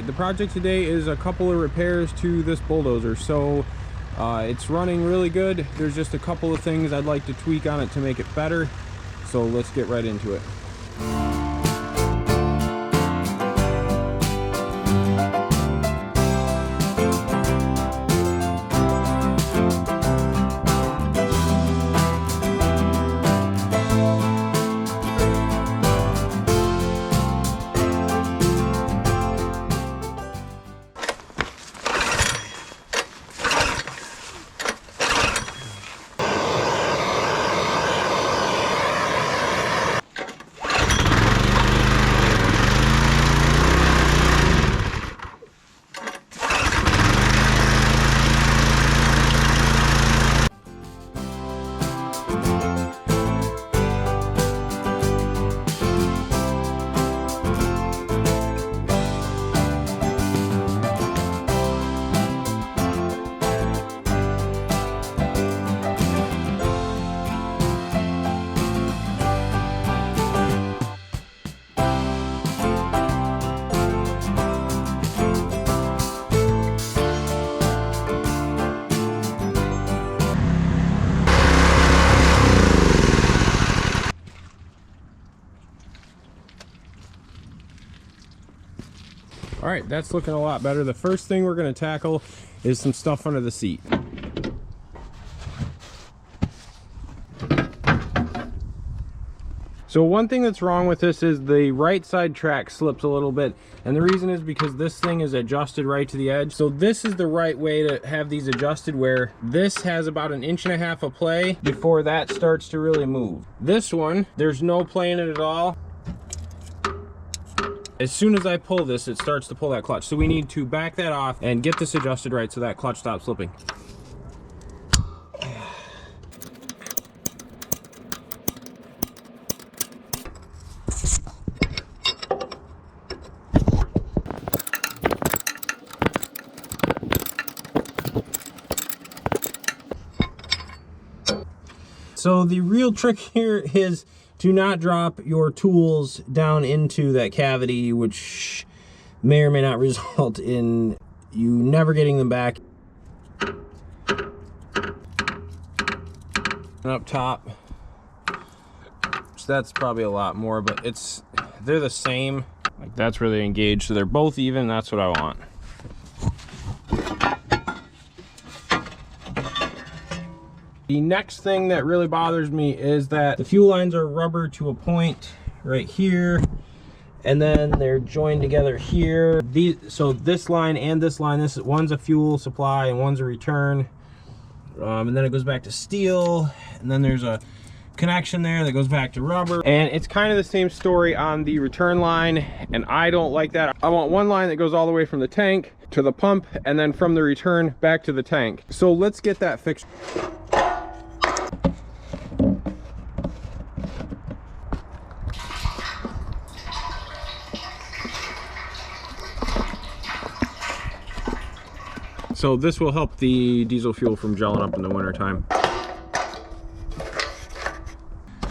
the project today is a couple of repairs to this bulldozer. So it's running really good. There's just a couple of things I'd like to tweak on it to make it better. So let's get right into it. All right, that's looking a lot better. The first thing we're going to tackle is some stuff under the seat. So one thing that's wrong with this is the right side track slips a little bit, and the reason is because this thing is adjusted right to the edge. So this is the right way to have these adjusted, where this has about 1.5 inches of play before that starts to really move. This one, there's no play in it at all. As soon as I pull this, it starts to pull that clutch. So we need to back that off and get this adjusted right so that clutch stops slipping. So the real trick here is to not drop your tools down into that cavity, which may or may not result in you never getting them back. And up top, so that's probably a lot more, but they're the same. Like, that's where they engage, so they're both even. That's what I want. The next thing that really bothers me is that the fuel lines are rubber to a point right here, and then they're joined together here. So this line and this line, one's a fuel supply and one's a return, and then it goes back to steel, and then there's a connection there that goes back to rubber, and it's kind of the same story on the return line, and I don't like that. I want one line that goes all the way from the tank to the pump, and then from the return back to the tank. So let's get that fixed. So this will help the diesel fuel from gelling up in the winter time.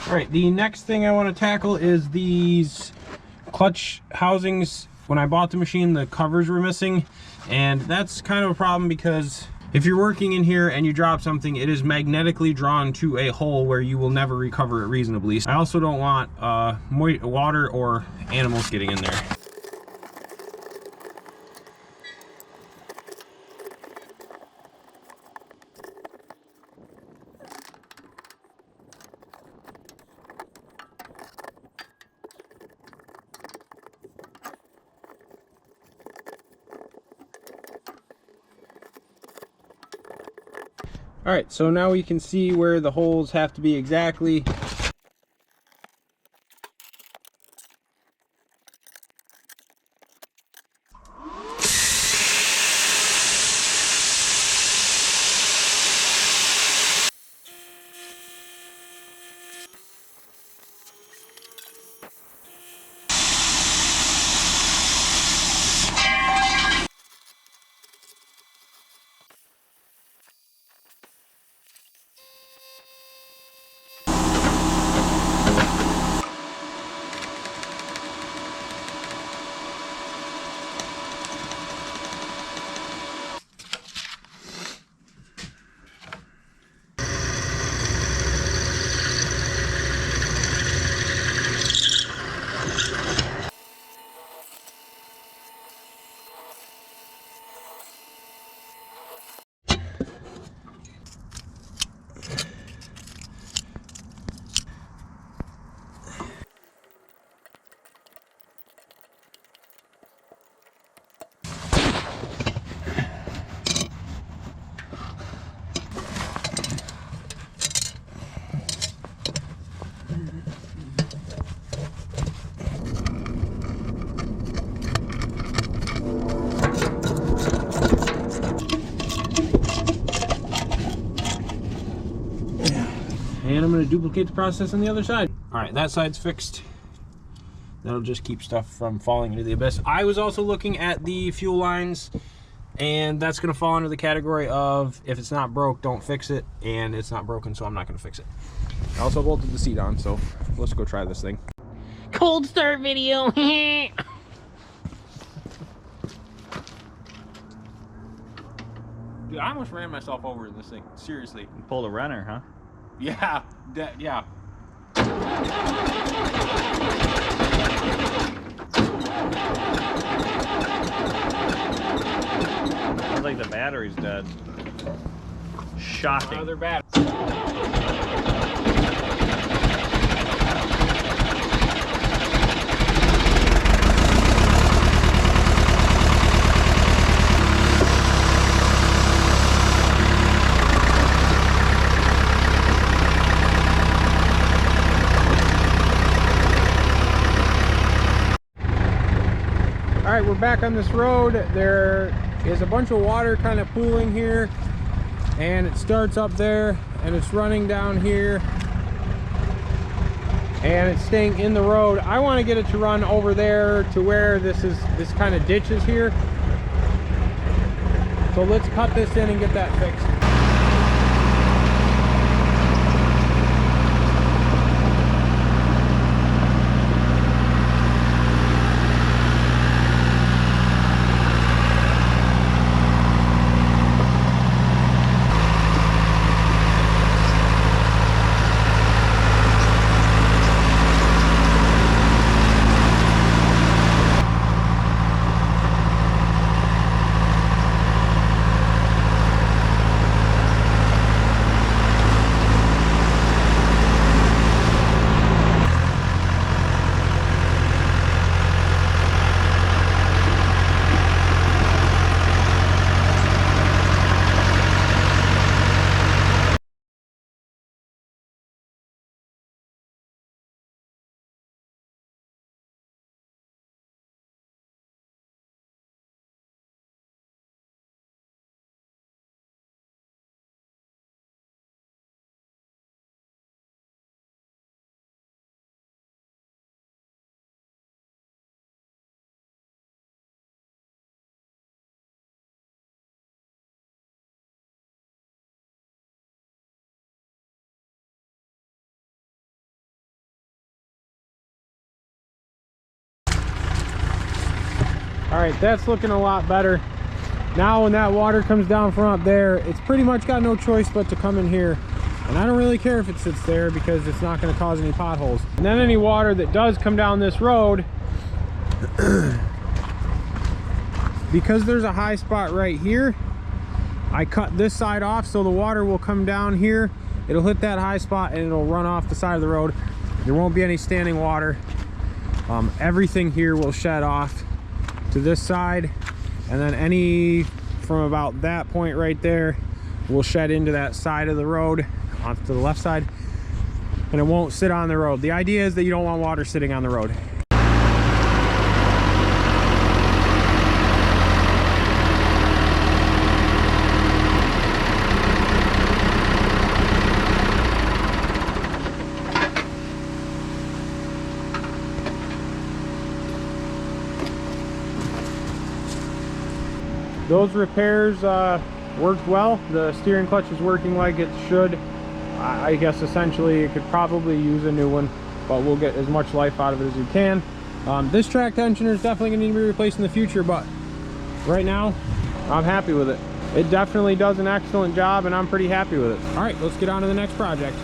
All right, the next thing I want to tackle is these clutch housings. When I bought the machine, the covers were missing, and that's kind of a problem because if you're working in here and you drop something, it is magnetically drawn to a hole where you will never recover it reasonably. I also don't want water or animals getting in there. All right, so now we can see where the holes have to be exactly. to duplicate the process on the other side. All right, that side's fixed. That'll just keep stuff from falling into the abyss. I was also looking at the fuel lines, and that's gonna fall under the category of if it's not broke, don't fix it, and it's not broken, so I'm not gonna fix it. I also bolted the seat on, so let's go try this thing. Cold start video. Dude, I almost ran myself over in this thing, seriously. You pulled a runner, huh? Yeah, yeah. Sounds like the battery's dead. Shocking. They're bad. All right, we're back on this road. There is a bunch of water kind of pooling here, and it starts up there and it's running down here and it's staying in the road. I want to get it to run over there to where this kind of ditch is here. So let's cut this in and get that fixed. All right, that's looking a lot better. Now when that water comes down from up there, it's pretty much got no choice but to come in here. And I don't really care if it sits there because it's not going to cause any potholes. And then any water that does come down this road, because there's a high spot right here, I cut this side off so the water will come down here. It'll hit that high spot and it'll run off the side of the road. There won't be any standing water. Everything here will shed off to this side, and then any from about that point right there will shed into that side of the road off to the left side, and it won't sit on the road. The idea is that you don't want water sitting on the road. Those repairs worked well. The steering clutch is working like it should. I guess essentially it could probably use a new one, but we'll get as much life out of it as we can. This track tensioner is definitely going to need to be replaced in the future, but right now I'm happy with it. It definitely does an excellent job and I'm pretty happy with it. All right, let's get on to the next project.